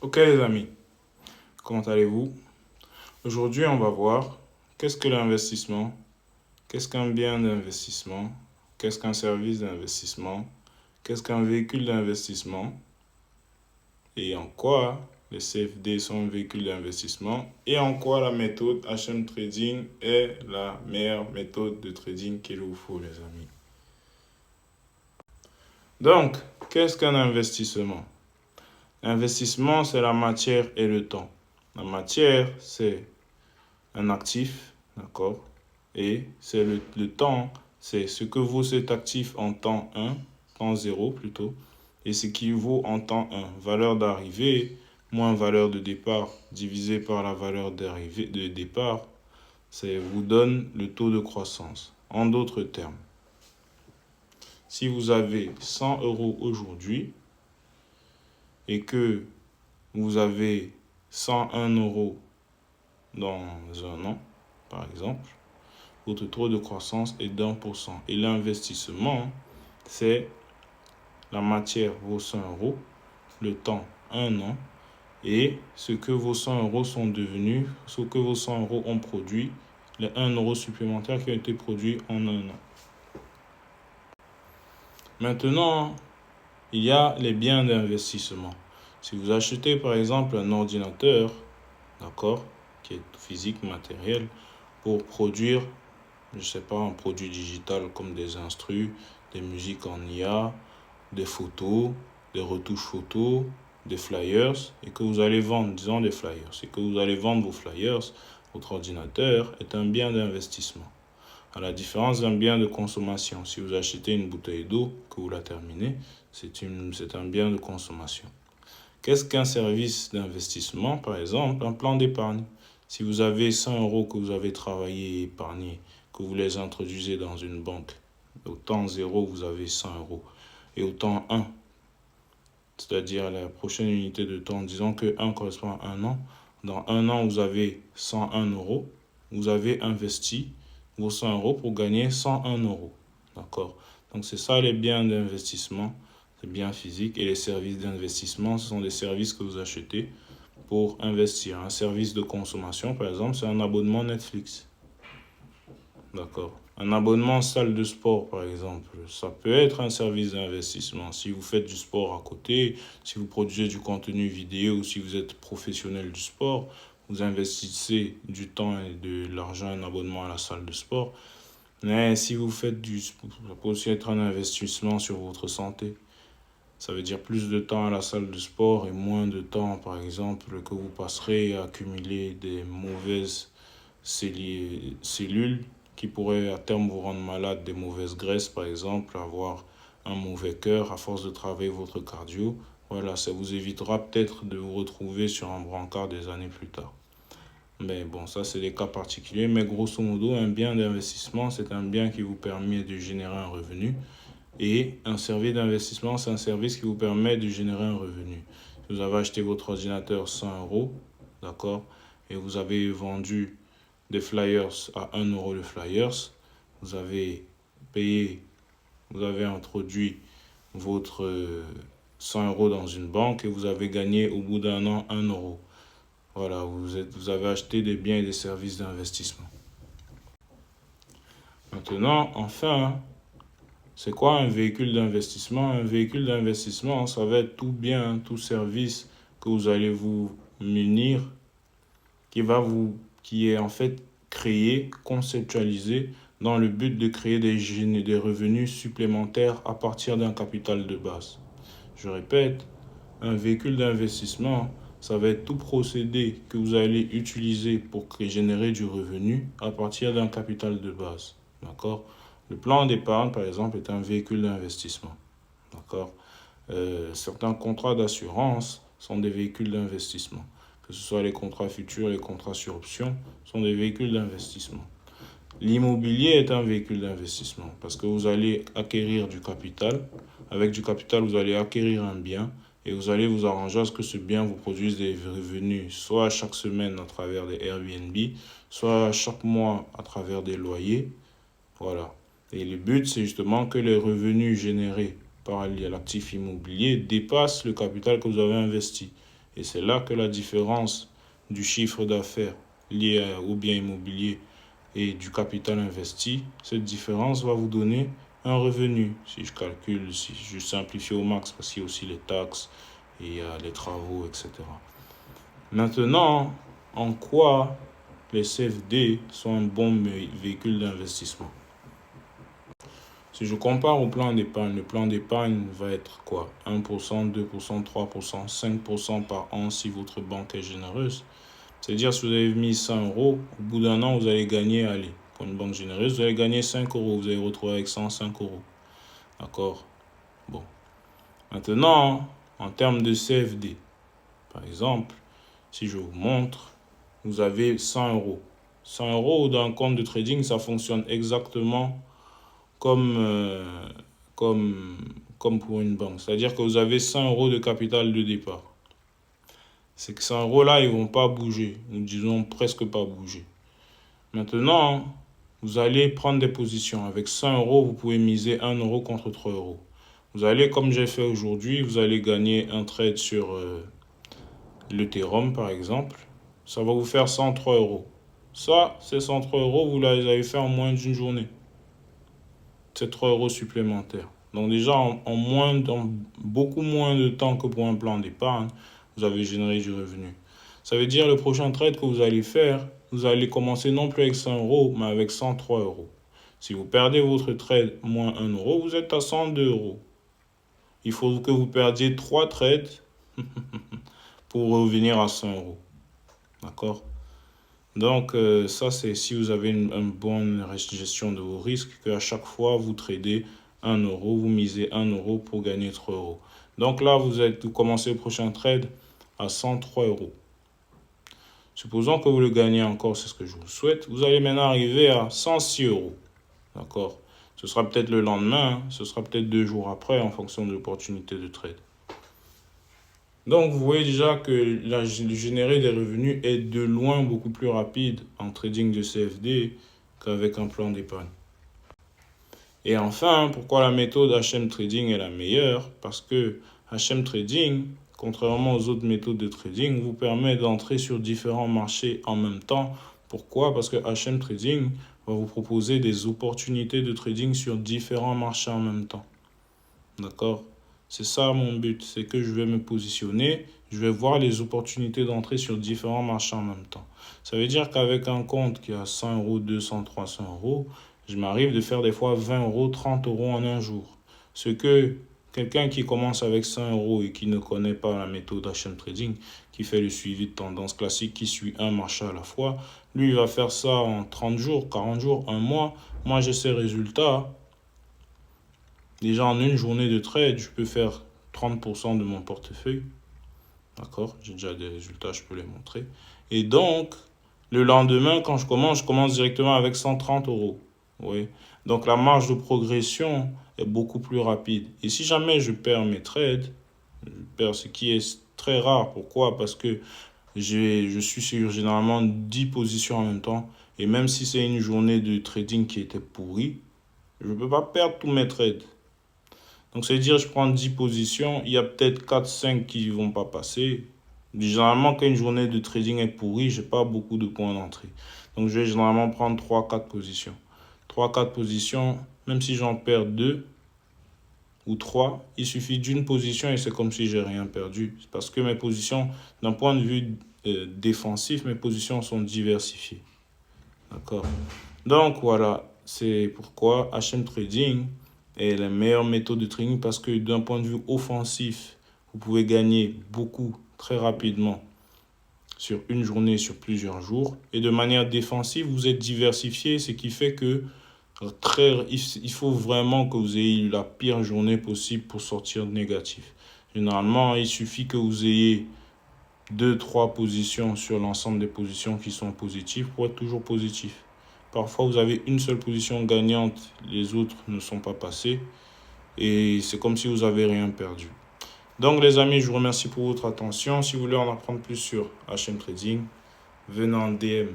Ok les amis, comment allez-vous? Aujourd'hui, on va voir qu'est-ce que l'investissement, qu'est-ce qu'un bien d'investissement, qu'est-ce qu'un service d'investissement, qu'est-ce qu'un véhicule d'investissement et en quoi les CFD sont un véhicule d'investissement et en quoi la méthode HM Trading est la meilleure méthode de trading qu'il vous faut les amis. Donc, qu'est-ce qu'un investissement? L'investissement, c'est la matière et le temps. La matière, c'est un actif, d'accord? Et c'est le temps, c'est ce que vaut cet actif en temps 1, temps 0 plutôt, et ce qui vaut en temps 1, valeur d'arrivée moins valeur de départ divisé par la valeur d'arrivée de départ, ça vous donne le taux de croissance. En d'autres termes, si vous avez 100 euros aujourd'hui et que vous avez 101 euros dans un an, par exemple, votre taux de croissance est d'1%. Et l'investissement, c'est la matière vaut 100 euros, le temps 1 an, et ce que vos 100 euros sont devenus, ce que vos 100 euros ont produit, les 1 euro supplémentaires qui ont été produits en un an. Maintenant, il y a les biens d'investissement. Si vous achetez par exemple un ordinateur, d'accord, qui est physique, matériel, pour produire je sais pas, un produit digital comme des instrus, des musiques en IA, des photos, des retouches photos, des flyers, et que vous allez vendre, disons des flyers, et que vous allez vendre vos flyers, votre ordinateur est un bien d'investissement. À la différence d'un bien de consommation, si vous achetez une bouteille d'eau, que vous la terminez, c'est un bien de consommation. Qu'est-ce qu'un service d'investissement? Par exemple, un plan d'épargne. Si vous avez 100 euros que vous avez travaillé et épargné, que vous les introduisez dans une banque, au temps 0, vous avez 100 euros. Et au temps 1, c'est-à-dire la prochaine unité de temps, disons que 1 correspond à 1 an. Dans 1 an, vous avez 101 euros. Vous avez investi vos 100 euros pour gagner 101 euros. D'accord? Donc, c'est ça les biens d'investissement, les biens physiques. Et les services d'investissement, ce sont des services que vous achetez pour investir. Un service de consommation, par exemple, c'est un abonnement Netflix. D'accord. Un abonnement salle de sport, par exemple, ça peut être un service d'investissement. Si vous faites du sport à côté, si vous produisez du contenu vidéo ou si vous êtes professionnel du sport, vous investissez du temps et de l'argent, un abonnement à la salle de sport. Mais si vous faites du sport, ça peut aussi être un investissement sur votre santé. Ça veut dire plus de temps à la salle de sport et moins de temps, par exemple, que vous passerez à accumuler des mauvaises cellules qui pourraient à terme vous rendre malade, des mauvaises graisses par exemple, avoir un mauvais cœur à force de travailler votre cardio. Voilà, ça vous évitera peut-être de vous retrouver sur un brancard des années plus tard. Mais bon, ça c'est des cas particuliers. Mais grosso modo, un bien d'investissement, c'est un bien qui vous permet de générer un revenu. Et un service d'investissement, c'est un service qui vous permet de générer un revenu. Si vous avez acheté votre ordinateur 100 euros, d'accord, et vous avez vendu des flyers à 1 euro le flyers, vous avez payé, vous avez introduit votre 100 euros dans une banque et vous avez gagné au bout d'un an 1 euro. Voilà, vous avez acheté des biens et des services d'investissement. Maintenant, enfin, c'est quoi un véhicule d'investissement? Un véhicule d'investissement, ça va être tout bien, tout service que vous allez vous munir, qui est en fait créé, conceptualisé dans le but de créer des revenus supplémentaires à partir d'un capital de base. Je répète, un véhicule d'investissement, ça va être tout procédé que vous allez utiliser pour générer du revenu à partir d'un capital de base. D'accord? Le plan d'épargne, par exemple, est un véhicule d'investissement. D'accord? Certains contrats d'assurance sont des véhicules d'investissement. Que ce soit les contrats futurs, les contrats sur option, sont des véhicules d'investissement. L'immobilier est un véhicule d'investissement parce que vous allez acquérir du capital. Avec du capital, vous allez acquérir un bien et vous allez vous arranger à ce que ce bien vous produise des revenus, soit chaque semaine à travers des Airbnb, soit chaque mois à travers des loyers. Voilà. Et le but, c'est justement que les revenus générés par l'actif immobilier dépassent le capital que vous avez investi. Et c'est là que la différence du chiffre d'affaires lié au bien immobilier et du capital investi, cette différence va vous donner un revenu. Si je calcule, si je simplifie au max, parce qu'il y a aussi les taxes et les travaux, etc. Maintenant, en quoi les CFD sont un bon véhicule d'investissement? Si je compare au plan d'épargne, le plan d'épargne va être quoi? 1%, 2%, 3%, 5% par an si votre banque est généreuse. C'est-à-dire, si vous avez mis 100 euros, au bout d'un an, vous allez gagner, allez, pour une banque généreuse, vous allez gagner 5 euros. Vous allez vous retrouver avec 105 euros. D'accord? Bon. Maintenant, en termes de CFD, par exemple, si je vous montre, vous avez 100 euros. 100 euros dans un compte de trading, ça fonctionne exactement comme, comme pour une banque. C'est-à-dire que vous avez 100 euros de capital de départ. C'est que 100 euros là, ils ne vont pas bouger. Nous disons presque pas bouger. Maintenant, vous allez prendre des positions. Avec 100 euros, vous pouvez miser 1 euro contre 3 euros. Vous allez, comme j'ai fait aujourd'hui, vous allez gagner un trade sur l'Ethereum par exemple. Ça va vous faire 103 euros. Ça, ces 103 euros, vous les avez fait en moins d'une journée. C'est 3 euros supplémentaires. Donc déjà, en beaucoup moins de temps que pour un plan d'épargne, vous avez généré du revenu. Ça veut dire le prochain trade que vous allez faire, vous allez commencer non plus avec 100 euros, mais avec 103 euros. Si vous perdez votre trade moins 1 euro, vous êtes à 102 euros. Il faut que vous perdiez 3 trades pour revenir à 100 euros. D'accord? Donc, ça, c'est si vous avez une bonne gestion de vos risques, qu'à chaque fois, vous tradez 1 euro, vous misez 1 euro pour gagner 3 euros. Donc là, vous commencez le prochain trade à 103 euros. Supposons que vous le gagnez encore, c'est ce que je vous souhaite. Vous allez maintenant arriver à 106 euros. D'accord? Ce sera peut-être le lendemain, ce sera peut-être 2 jours après, en fonction de l'opportunité de trade. Donc, vous voyez déjà que générer des revenus est de loin beaucoup plus rapide en trading de CFD qu'avec un plan d'épargne. Et enfin, pourquoi la méthode HM Trading est la meilleure? Parce que HM Trading, contrairement aux autres méthodes de trading, vous permet d'entrer sur différents marchés en même temps. Pourquoi? Parce que HM Trading va vous proposer des opportunités de trading sur différents marchés en même temps. D'accord? C'est ça mon but, c'est que je vais me positionner, je vais voir les opportunités d'entrée sur différents marchés en même temps. Ça veut dire qu'avec un compte qui a 100 euros, 200, 300 euros, je m'arrive de faire des fois 20 euros, 30 euros en un jour. Ce que quelqu'un qui commence avec 100 euros et qui ne connaît pas la méthode HM Trading, qui fait le suivi de tendance classique, qui suit un marché à la fois, lui il va faire ça en 30 jours, 40 jours, un mois. Moi j'ai ces résultats. Déjà en une journée de trade, je peux faire 30% de mon portefeuille. D'accord? J'ai déjà des résultats, je peux les montrer. Et donc, le lendemain, quand je commence directement avec 130 euros. Oui. Donc la marge de progression est beaucoup plus rapide. Et si jamais je perds mes trades, je perds ce qui est très rare. Pourquoi? Parce que je suis sur généralement 10 positions en même temps. Et même si c'est une journée de trading qui était pourrie, je ne peux pas perdre tous mes trades. Donc, c'est-à-dire, je prends 10 positions, il y a peut-être 4-5 qui ne vont pas passer. Généralement, quand une journée de trading est pourrie, je n'ai pas beaucoup de points d'entrée. Donc, je vais généralement prendre 3-4 positions. 3-4 positions, même si j'en perds 2 ou 3, il suffit d'une position et c'est comme si j'ai rien perdu. C'est parce que mes positions, d'un point de vue défensif, mes positions sont diversifiées. D'accord? Donc, voilà, c'est pourquoi HM Trading est la meilleure méthode de trading parce que d'un point de vue offensif, vous pouvez gagner beaucoup très rapidement sur une journée, sur plusieurs jours. Et de manière défensive, vous êtes diversifié, ce qui fait que il faut vraiment que vous ayez eu la pire journée possible pour sortir négatif. Généralement, il suffit que vous ayez 2-3 positions sur l'ensemble des positions qui sont positives pour être toujours positif. Parfois, vous avez une seule position gagnante, les autres ne sont pas passées et c'est comme si vous n'avez rien perdu. Donc, les amis, je vous remercie pour votre attention. Si vous voulez en apprendre plus sur HM Trading, venez en DM